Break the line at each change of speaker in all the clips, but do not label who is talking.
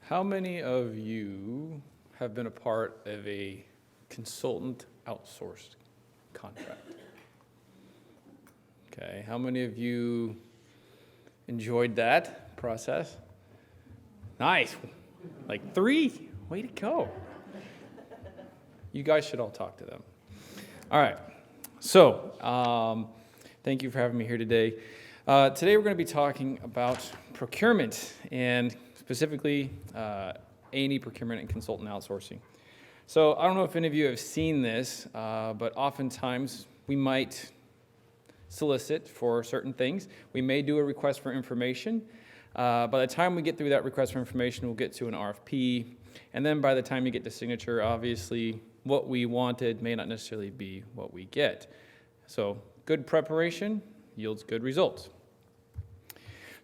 How many of you have been a part of a consultant outsourced contract? Okay, how many of you enjoyed that process? Nice, like 3, way to go. You guys should all talk to them. All right, so thank you for having me here today. Today we're going to be talking about procurement and specifically A&E Procurement and Consultant Outsourcing. So I don't know if any of you have seen this, but oftentimes we might solicit for certain things. We may do a request for information. By the time we get through that request for information, we'll get to an RFP. And then by the time you get to signature, obviously what we wanted may not necessarily be what we get. So good preparation yields good results.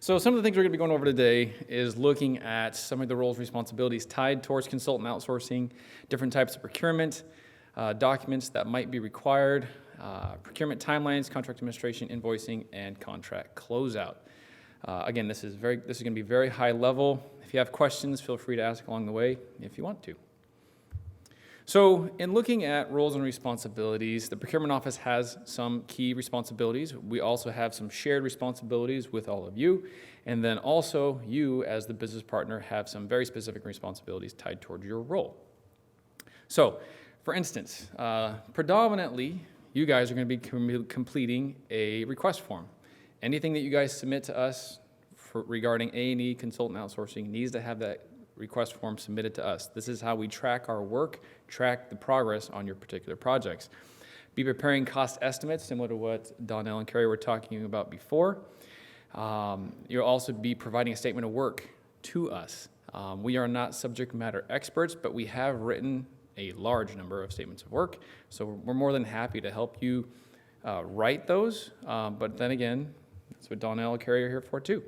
So some of the things we're going to be going over today is looking at some of the roles and responsibilities tied towards consultant outsourcing, different types of procurement, documents that might be required, procurement timelines, contract administration, invoicing, and contract closeout. Again, this is going to be very high level. If you have questions, feel free to ask along the way if you want to. So in looking at roles and responsibilities, the procurement office has some key responsibilities. We also have some shared responsibilities with all of you. And then also you as the business partner have some very specific responsibilities tied toward your role. So for instance, predominantly you guys are going to be completing a request form. Anything that you guys submit to us regarding A&E consultant outsourcing needs to have that request form submitted to us. This is how we track our work, track the progress on your particular projects. Be preparing cost estimates, similar to what Donnell and Carrie were talking about before. You'll also be providing a statement of work to us. We are not subject matter experts, but we have written a large number of statements of work, so we're more than happy to help you write those, but then again, that's what Donnell and Carrie are here for too.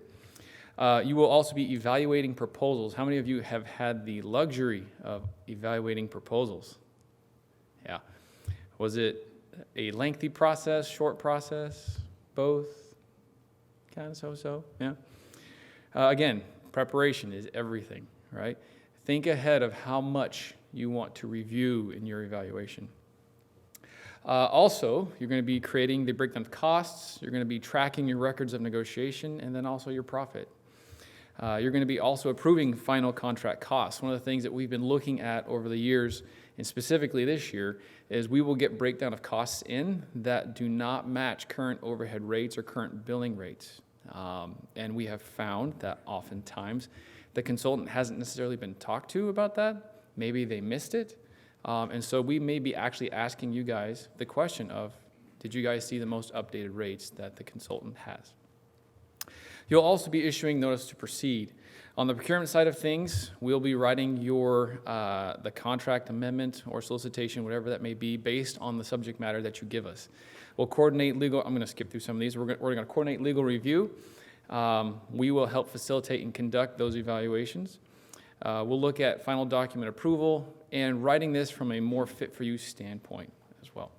You will also be evaluating proposals. How many of you have had the luxury of evaluating proposals? Yeah. Was it a lengthy process, short process, both? Kind of so-so, yeah. Again, preparation is everything, right? Think ahead of how much you want to review in your evaluation. Also, you're going to be creating the breakdown of costs. You're going to be tracking your records of negotiation and then also your profit. You're going to be also approving final contract costs. One of the things that we've been looking at over the years, and specifically this year, is we will get breakdown of costs in that do not match current overhead rates or current billing rates. And we have found that oftentimes the consultant hasn't necessarily been talked to about that. Maybe they missed it. And so we may be actually asking you guys the question of, did you guys see the most updated rates that the consultant has? You'll also be issuing notice to proceed. On the procurement side of things, we'll be writing your the contract amendment or solicitation, whatever that may be, based on the subject matter that you give us. We'll coordinate legal. I'm going to skip through some of these. We're going to coordinate legal review. We will help facilitate and conduct those evaluations. We'll look at final document approval and writing this from a more fit-for-you standpoint as well.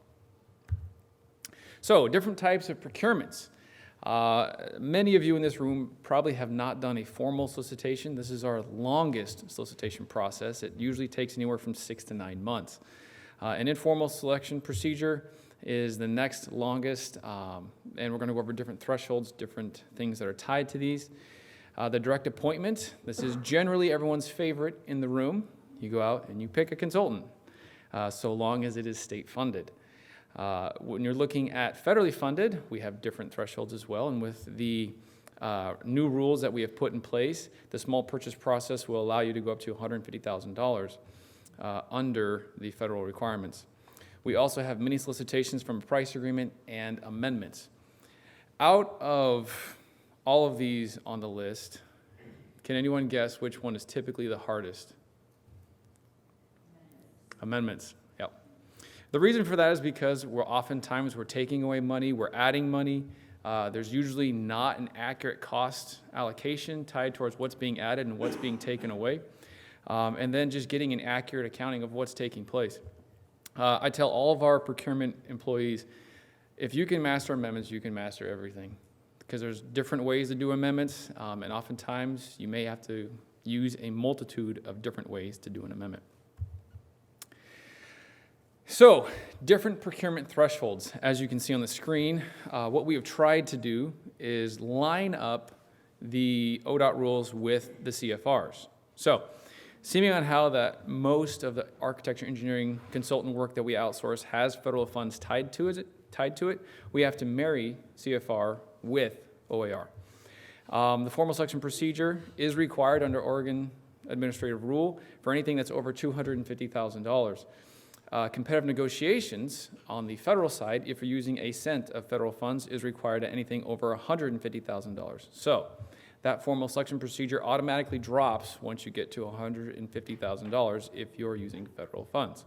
So, different types of procurements. Many of you in this room probably have not done a formal solicitation. This is our longest solicitation process. It usually takes anywhere from 6 to 9 months. An informal selection procedure is the next longest, and we're going to go over different thresholds, different things that are tied to these. The direct appointment, this is generally everyone's favorite in the room. You go out and you pick a consultant, so long as it is state funded. When you're looking at federally funded, we have different thresholds as well, and with the new rules that we have put in place, the small purchase process will allow you to go up to $150,000 under the federal requirements. We also have mini solicitations from a price agreement and amendments. Out of all of these on the list, can anyone guess which one is typically the hardest? Amendments. Yep. The reason for that is because oftentimes we're taking away money, we're adding money. There's usually not an accurate cost allocation tied towards what's being added and what's being taken away. And then just getting an accurate accounting of what's taking place. I tell all of our procurement employees, if you can master amendments, you can master everything. Because there's different ways to do amendments, and oftentimes you may have to use a multitude of different ways to do an amendment. So, different procurement thresholds. As you can see on the screen, what we have tried to do is line up the ODOT rules with the CFRs. So, seeming on how that most of the architecture engineering consultant work that we outsource has federal funds tied to it, we have to marry CFR with OAR. The formal selection procedure is required under Oregon administrative rule for anything that's over $250,000. Competitive negotiations on the federal side, if you're using a cent of federal funds, is required at anything over $150,000. So that formal selection procedure automatically drops once you get to $150,000 if you're using federal funds.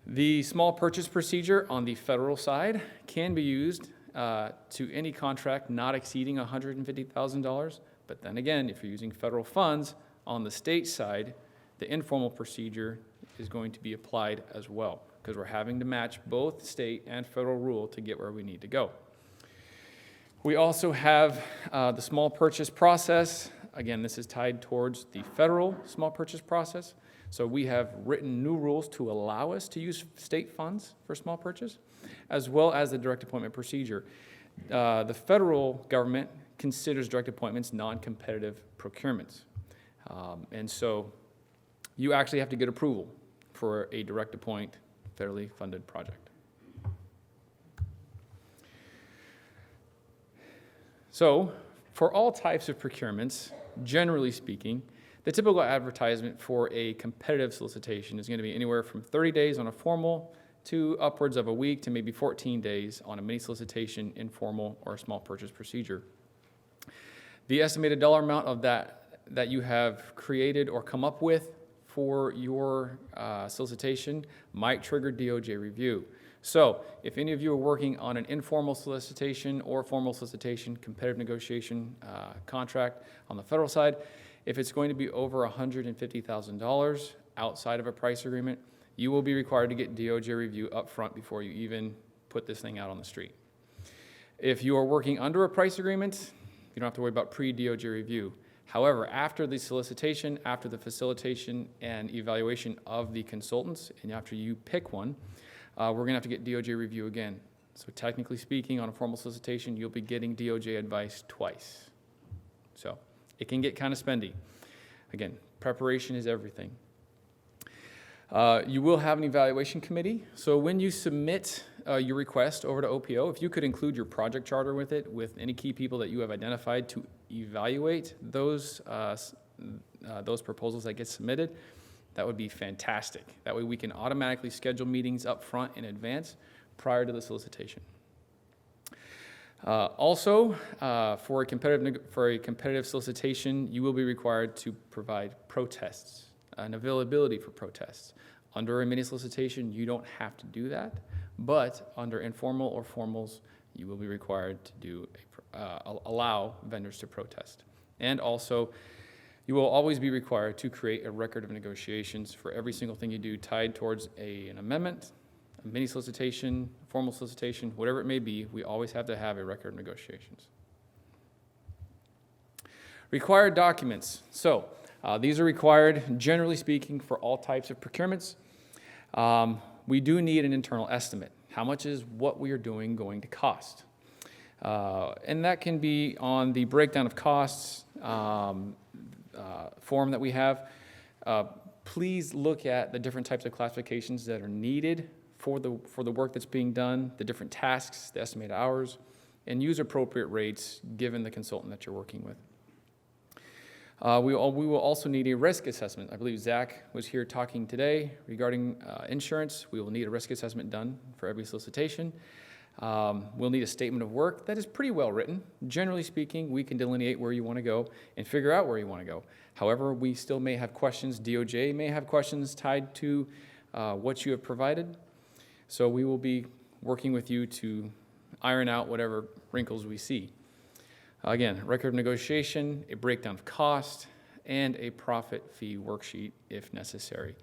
The small purchase procedure on the federal side can be used to any contract not exceeding $150,000. But then again, if you're using federal funds on the state side, the informal procedure is going to be applied as well, because we're having to match both state and federal rule to get where we need to go. We also have the small purchase process. Again, this is tied towards the federal small purchase process. So we have written new rules to allow us to use state funds for small purchase, as well as the direct appointment procedure. The federal government considers direct appointments non-competitive procurements. And so you actually have to get approval for a direct appoint federally funded project. So, for all types of procurements, generally speaking, the typical advertisement for a competitive solicitation is going to be anywhere from 30 days on a formal to upwards of a week to maybe 14 days on a mini solicitation, informal, or small purchase procedure. The estimated dollar amount of that you have created or come up with for your solicitation might trigger DOJ review. So if any of you are working on an informal solicitation or formal solicitation, competitive negotiation contract on the federal side, if it's going to be over $150,000 outside of a price agreement, you will be required to get DOJ review up front before you even put this thing out on the street. If you are working under a price agreement, you don't have to worry about pre-DOJ review. However, after the solicitation, after the facilitation and evaluation of the consultants, and after you pick one, we're going to have to get DOJ review again. So technically speaking, on a formal solicitation, you'll be getting DOJ advice twice. So it can get kind of spendy. Again, preparation is everything. You will have an evaluation committee. So when you submit your request over to OPO, if you could include your project charter with it, with any key people that you have identified to evaluate those proposals that get submitted, that would be fantastic. That way we can automatically schedule meetings up front in advance prior to the solicitation. Also, for a competitive solicitation, you will be required to provide protests and availability for protests. Under a mini solicitation, you don't have to do that, but under informal or formals, you will be required to allow vendors to protest. And also, you will always be required to create a record of negotiations for every single thing you do tied towards an amendment, a mini solicitation, formal solicitation, whatever it may be. We always have to have a record of negotiations. Required documents. So these are required, generally speaking, for all types of procurements. We do need an internal estimate. How much is what we are doing going to cost? And that can be on the breakdown of costs form that we have. Please look at the different types of classifications that are needed for the work that's being done, the different tasks, the estimated hours, and use appropriate rates given the consultant that you're working with. We will also need a risk assessment. I believe Zach was here talking today regarding insurance. We will need a risk assessment done for every solicitation. We'll need a statement of work that is pretty well written. Generally speaking, we can delineate where you want to go and figure out where you want to go. However, we still may have questions. DOJ may have questions tied to what you have provided. So we will be working with you to iron out whatever wrinkles we see. Again, record of negotiation, a breakdown of cost, and a profit fee worksheet if necessary.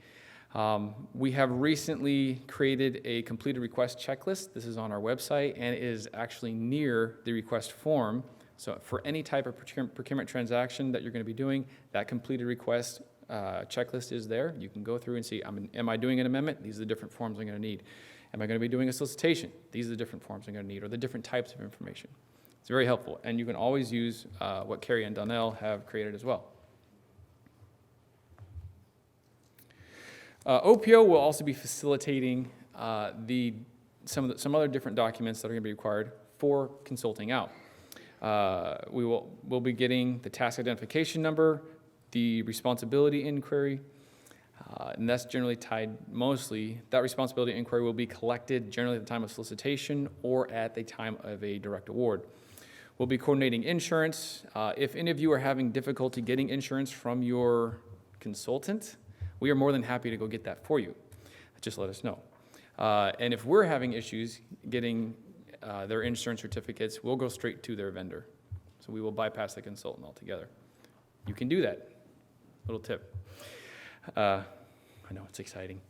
We have recently created a completed request checklist. This is on our website, and it is actually near the request form So for any type of procurement transaction that you're going to be doing, that completed request checklist is there. You can go through and see, am I doing an amendment? These are the different forms I'm going to need. Am I going to be doing a solicitation? These are the different forms I'm going to need, or the different types of information. It's very helpful, and you can always use what Carrie and Donnell have created as well. OPO will also be facilitating some other different documents that are going to be required for consulting out. We'll be getting the task identification number, the responsibility inquiry, and that's generally tied mostly, that responsibility inquiry will be collected generally at the time of solicitation or at the time of a direct award. We'll be coordinating insurance. If any of you are having difficulty getting insurance from your consultant, we are more than happy to go get that for you. Just let us know. And if we're having issues getting their insurance certificates, we'll go straight to their vendor. So we will bypass the consultant altogether. You can do that. Little tip. I know, it's exciting.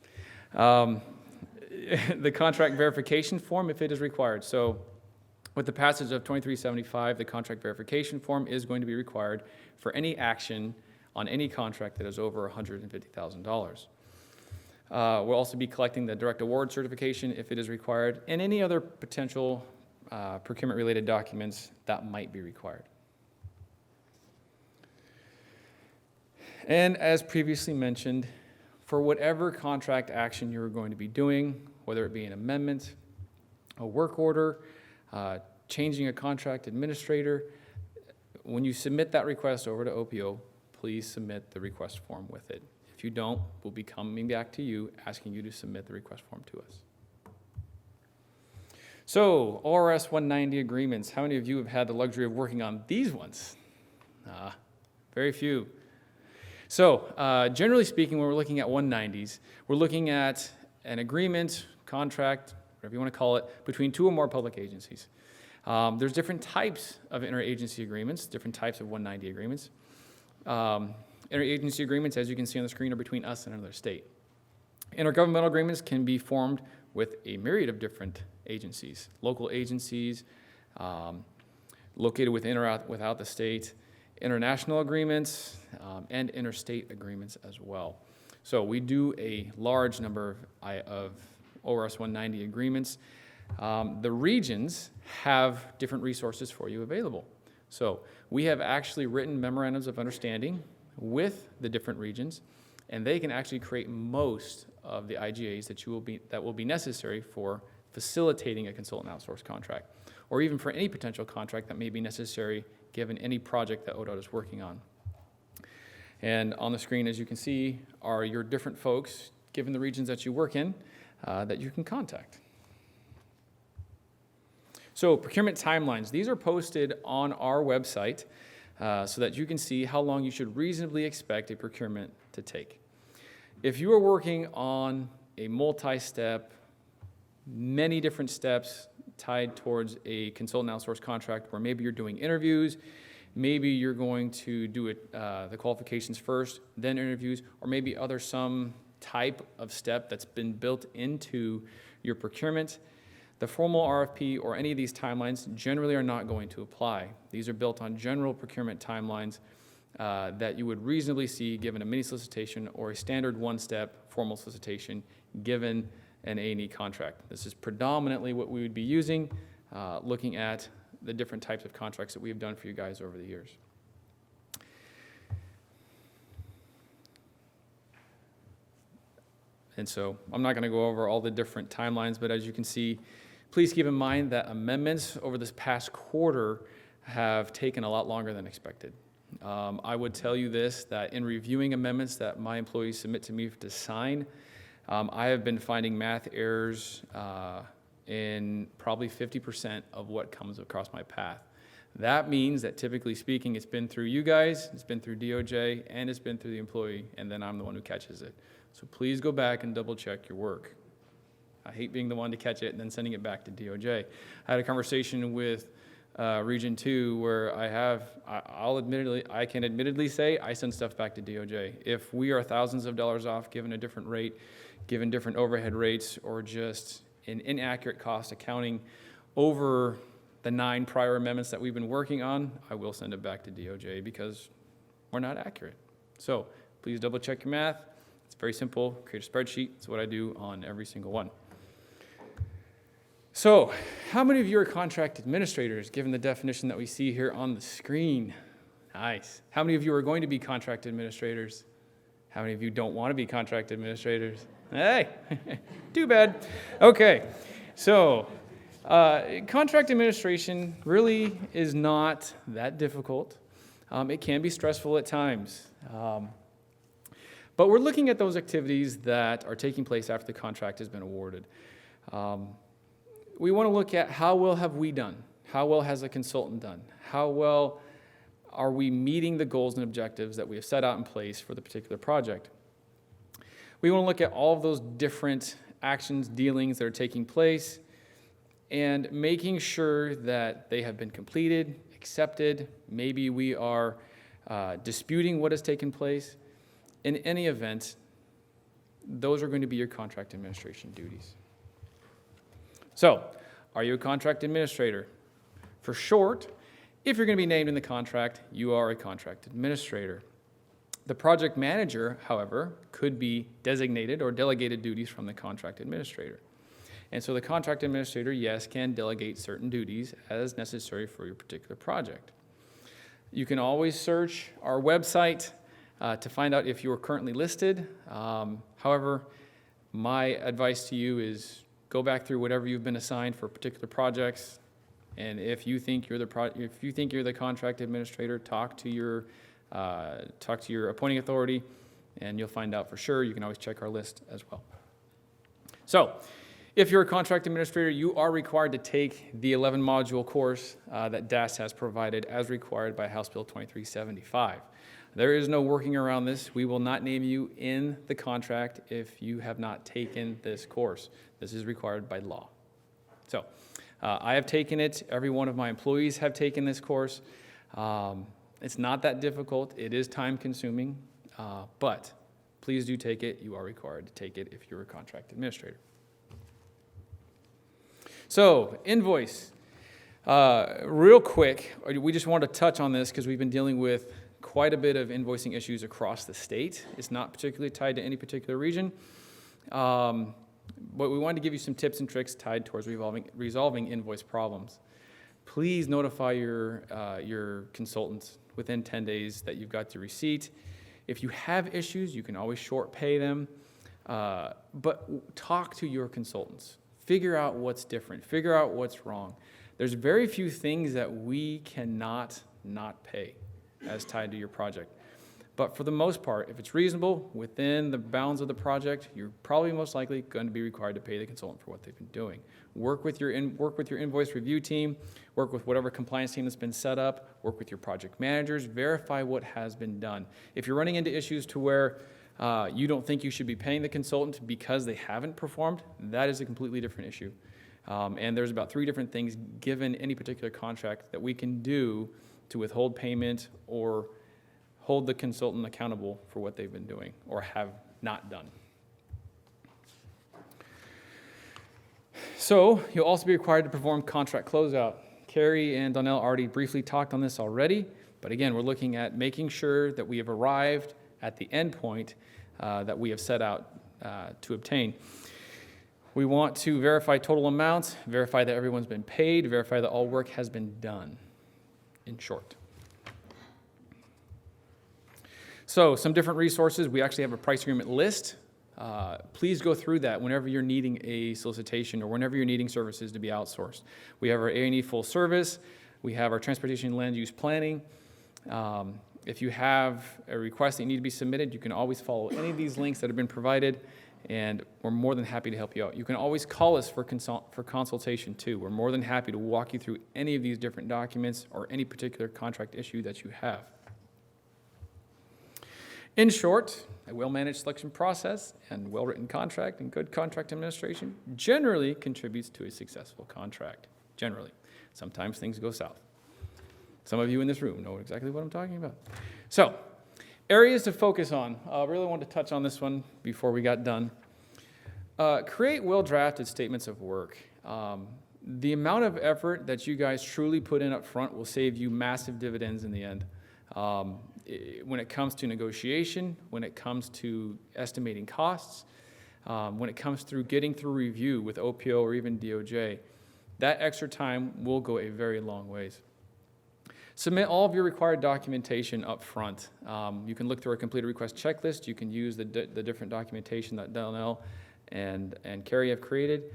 The contract verification form, if it is required. So with the passage of 2375, the contract verification form is going to be required for any action on any contract that is over $150,000. We'll also be collecting the direct award certification if it is required, and any other potential procurement-related documents that might be required. And as previously mentioned, for whatever contract action you're going to be doing, whether it be an amendment, a work order, changing a contract administrator, when you submit that request over to OPO, please submit the request form with it. If you don't, we'll be coming back to you, asking you to submit the request form to us. So, ORS 190 agreements. How many of you have had the luxury of working on these ones? Very few. So, generally speaking, when we're looking at 190s, we're looking at an agreement, contract, whatever you want to call it, between two or more public agencies. There's different types of interagency agreements, different types of 190 agreements. Interagency agreements, as you can see on the screen, are between us and another state. Intergovernmental agreements can be formed with a myriad of different agencies, local agencies, located within or without the state, international agreements, and interstate agreements as well. So we do a large number of ORS 190 agreements. The regions have different resources for you available. So we have actually written memorandums of understanding with the different regions, and they can actually create most of the IGAs that will be necessary for facilitating a consultant outsource contract, or even for any potential contract that may be necessary given any project that ODOT is working on. And on the screen, as you can see, are your different folks, given the regions that you work in, that you can contact. So procurement timelines, these are posted on our website so that you can see how long you should reasonably expect a procurement to take. If you are working on a multi-step, many different steps tied towards a consultant outsource contract where maybe you're doing interviews, maybe you're going to do the qualifications first, then interviews, or maybe some type of step that's been built into your procurement, the formal RFP or any of these timelines generally are not going to apply. These are built on general procurement timelines that you would reasonably see given a mini solicitation or a standard one-step formal solicitation given an A&E contract. This is predominantly what we would be using, looking at the different types of contracts that we've done for you guys over the years. And so I'm not going to go over all the different timelines, but as you can see, please keep in mind that amendments over this past quarter have taken a lot longer than expected. I would tell you this, that in reviewing amendments that my employees submit to me to sign, I have been finding math errors in probably 50% of what comes across my path. That means that typically speaking, it's been through you guys, it's been through DOJ, and it's been through the employee, and then I'm the one who catches it. So please go back and double check your work. I hate being the one to catch it and then sending it back to DOJ. I had a conversation with Region 2 where I can admittedly say I send stuff back to DOJ. If we are thousands of dollars off given a different rate, given different overhead rates, or just an inaccurate cost accounting over the 9 prior amendments that we've been working on, I will send it back to DOJ because we're not accurate. So please double check your math. It's very simple. Create a spreadsheet. It's what I do on every single one. So how many of you are contract administrators, given the definition that we see here on the screen? Nice. How many of you are going to be contract administrators? How many of you don't want to be contract administrators? Hey, too bad. Okay, so contract administration really is not that difficult. It can be stressful at times. But we're looking at those activities that are taking place after the contract has been awarded. We want to look at how well have we done? How well has a consultant done? How well are we meeting the goals and objectives that we have set out in place for the particular project? We want to look at all of those different actions, dealings that are taking place, and making sure that they have been completed, accepted. Maybe we are disputing what has taken place. In any event, those are going to be your contract administration duties. So, are you a contract administrator? For short, if you're going to be named in the contract, you are a contract administrator. The project manager, however, could be designated or delegated duties from the contract administrator. And so the contract administrator, yes, can delegate certain duties as necessary for your particular project. You can always search our website to find out if you are currently listed. However, my advice to you is go back through whatever you've been assigned for particular projects. And if you think you're the contract administrator, talk to your appointing authority, and you'll find out for sure. You can always check our list as well. So, if you're a contract administrator, you are required to take the 11-module course that DAS has provided as required by House Bill 2375. There is no working around this. We will not name you in the contract if you have not taken this course. This is required by law. So, I have taken it. Every one of my employees have taken this course. It's not that difficult. It is time-consuming, but please do take it. You are required to take it if you're a contract administrator. So, Invoice. Real quick, we just wanted to touch on this because we've been dealing with quite a bit of invoicing issues across the state. It's not particularly tied to any particular region. But we wanted to give you some tips and tricks tied towards resolving invoice problems. Please notify your consultants within 10 days that you've got the receipt. If you have issues, you can always short pay them. But talk to your consultants. Figure out what's different. Figure out what's wrong. There's very few things that we cannot not pay as tied to your project. But for the most part, if it's reasonable within the bounds of the project, you're probably most likely going to be required to pay the consultant for what they've been doing. Work with your invoice review team, work with whatever compliance team that's been set up, work with your project managers, verify what has been done. If you're running into issues to where you don't think you should be paying the consultant because they haven't performed, that is a completely different issue. And there's about 3 different things given any particular contract that we can do to withhold payment or hold the consultant accountable for what they've been doing or have not done. So you'll also be required to perform contract closeout. Carrie and Donnell already briefly talked on this already, but again, we're looking at making sure that we have arrived at the end point that we have set out to obtain. We want to verify total amounts, verify that everyone's been paid, verify that all work has been done, in short. So some different resources. We actually have a price agreement list. Please go through that whenever you're needing a solicitation or whenever you're needing services to be outsourced. We have our A&E full service. We have our transportation and land use planning. If you have a request that you need to be submitted, you can always follow any of these links that have been provided, and we're more than happy to help you out. You can always call us for consultation too. We're more than happy to walk you through any of these different documents or any particular contract issue that you have. In short, a well-managed selection process and well-written contract and good contract administration generally contributes to a successful contract. Generally. Sometimes things go south. Some of you in this room know exactly what I'm talking about. So, areas to focus on. I really wanted to touch on this one before we got done. Create well-drafted statements of work. the amount of effort that you guys truly put in up front will save you massive dividends in the end. When it comes to negotiation, when it comes to estimating costs, when it comes through getting through review with OPO or even DOJ, that extra time will go a very long ways. Submit all of your required documentation up front. You can look through our completed request checklist. You can use the different documentation that Donnell and Carrie have created.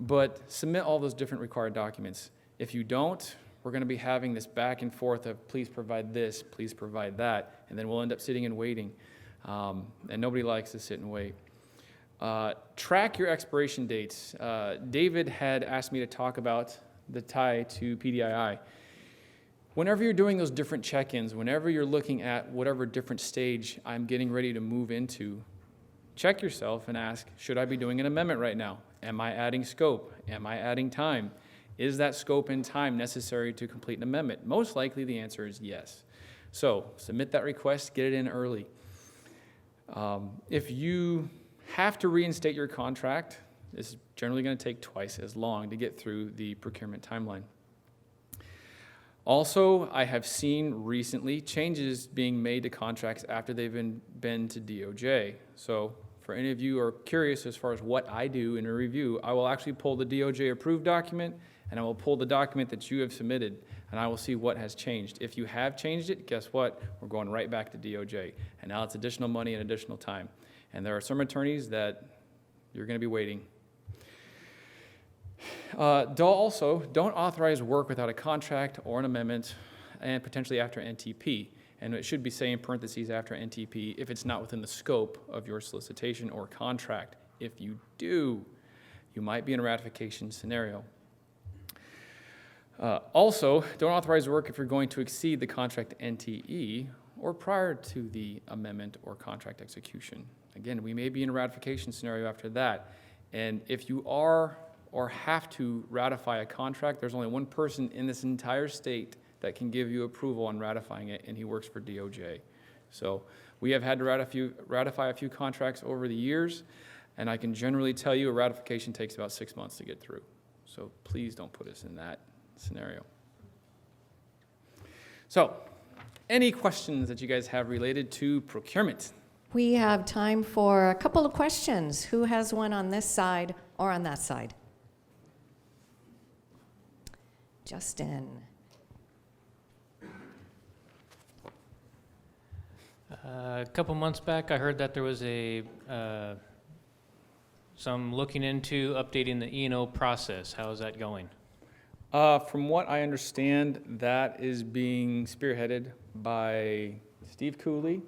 But submit all those different required documents. If you don't, we're going to be having this back and forth of please provide this, please provide that, and then we'll end up sitting and waiting. And nobody likes to sit and wait. Track your expiration dates. David had asked me to talk about the tie to PDII. Whenever you're doing those different check-ins, whenever you're looking at whatever different stage I'm getting ready to move into, check yourself and ask, should I be doing an amendment right now? Am I adding scope? Am I adding time? Is that scope and time necessary to complete an amendment? Most likely the answer is yes. So submit that request, get it in early. If you have to reinstate your contract, it's generally going to take twice as long to get through the procurement timeline. Also, I have seen recently changes being made to contracts after they've been to DOJ. So for any of you who are curious as far as what I do in a review, I will actually pull the DOJ approved document and I will pull the document that you have submitted and I will see what has changed. If you have changed it, guess what? We're going right back to DOJ. And now it's additional money and additional time. And there are some attorneys that you're going to be waiting. Also, don't authorize work without a contract or an amendment and potentially after NTP. And it should be saying in parentheses after NTP if it's not within the scope of your solicitation or contract. If you do, you might be in a ratification scenario. Also, don't authorize work if you're going to exceed the contract NTE or prior to the amendment or contract execution. Again, we may be in a ratification scenario after that. And if you are or have to ratify a contract, there's only one person in this entire state that can give you approval on ratifying it, and he works for DOJ. So we have had to ratify a few contracts over the years, and I can generally tell you a ratification takes about 6 months to get through. So please don't put us in that scenario. So, any questions that you guys have related to procurement?
We have time for a couple of questions. Who has one on this side or on that side? Justin.
A couple months back, I heard that there was some looking into updating the E&O process. How is that going?
From what I understand, that is being spearheaded by Steve Cooley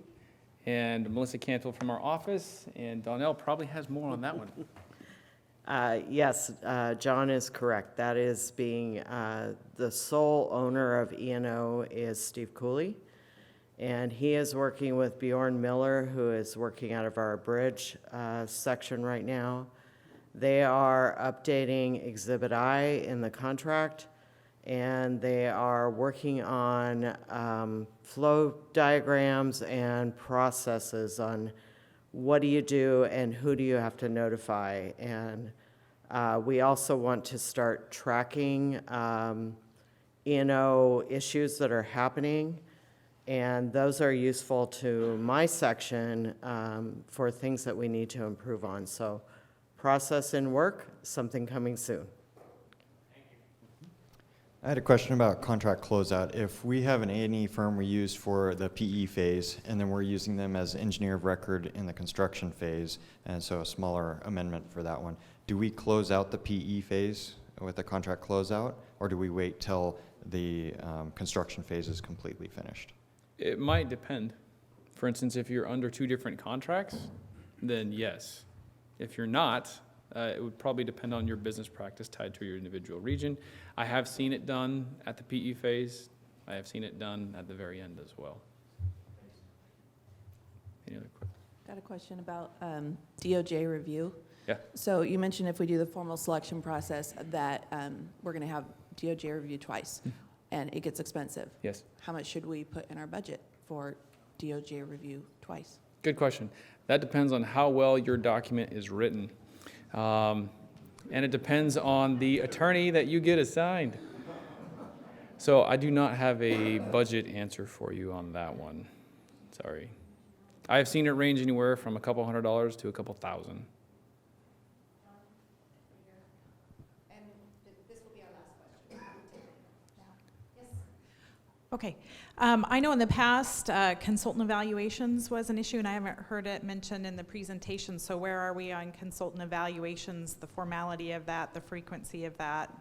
and Melissa Canfield from our office, and Donnell probably has more on that one.
Yes, John is correct. That is being, the sole owner of E&O is Steve Cooley, and he is working with Bjorn Miller, who is working out of our bridge section right now. They are updating Exhibit I in the contract, and they are working on flow diagrams and processes on what do you do and who do you have to notify. And we also want to start tracking E&O issues that are happening, and those are useful to my section for things that we need to improve on. So process in work, something coming soon.
I had a question about contract closeout. If we have an A&E firm we use for the PE phase, and then we're using them as engineer of record in the construction phase, and so a smaller amendment for that one, do we close out the PE phase with the contract closeout, or do we wait till the construction phase is completely finished?
It might depend. For instance, if you're under two different contracts, then yes. If you're not, it would probably depend on your business practice tied to your individual region. I have seen it done at the PE phase. I have seen it done at the very end as well. Any other questions?
Got a question about DOJ review.
Yeah.
So you mentioned if we do the formal selection process that we're going to have DOJ review twice, and it gets expensive.
Yes.
How much should we put in our budget for DOJ review twice?
Good question. That depends on how well your document is written. and it depends on the attorney that you get assigned. So I do not have a budget answer for you on that one. Sorry. I've seen it range anywhere from a couple $100 to a couple thousand.
And this will be our last question. Yes.
Okay. I know in the past, consultant evaluations was an issue, and I haven't heard it mentioned in the presentation. So where are we on consultant evaluations, the formality of that, the frequency of that?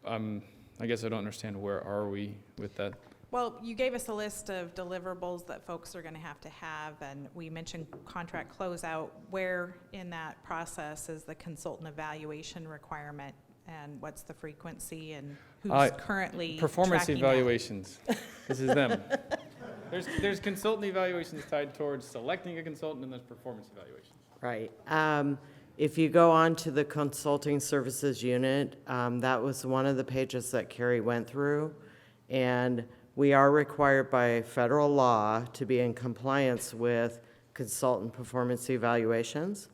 I guess I don't understand, where are we with that?
Well, you gave us a list of deliverables that folks are going to have, and we mentioned contract closeout. Where in that process is the consultant evaluation requirement, and what's the frequency, and who's currently
Performance
tracking that?
evaluations. This is them. There's consultant evaluations tied towards selecting a consultant, and there's performance evaluations.
Right. If you go on to the consulting services unit, that was one of the pages that Carrie went through. And we are required by federal law to be in compliance with consultant performance evaluations.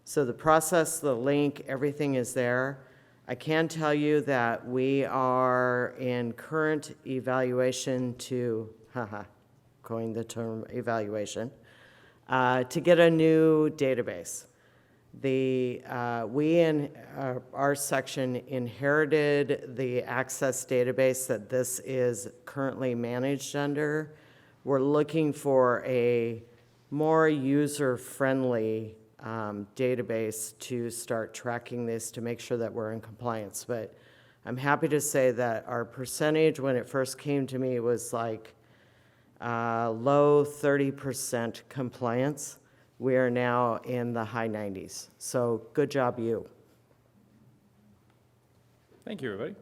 So the process, the link, everything is there. I can tell you that we are in current evaluation to, coined the term evaluation, to get a new database. We in our section inherited the Access database that this is currently managed under. We're looking for a more user-friendly database to start tracking this to make sure that we're in compliance. But I'm happy to say that our percentage when it first came to me was like low 30% compliance. We are now in the high 90s. So good job, you.
Thank you, everybody.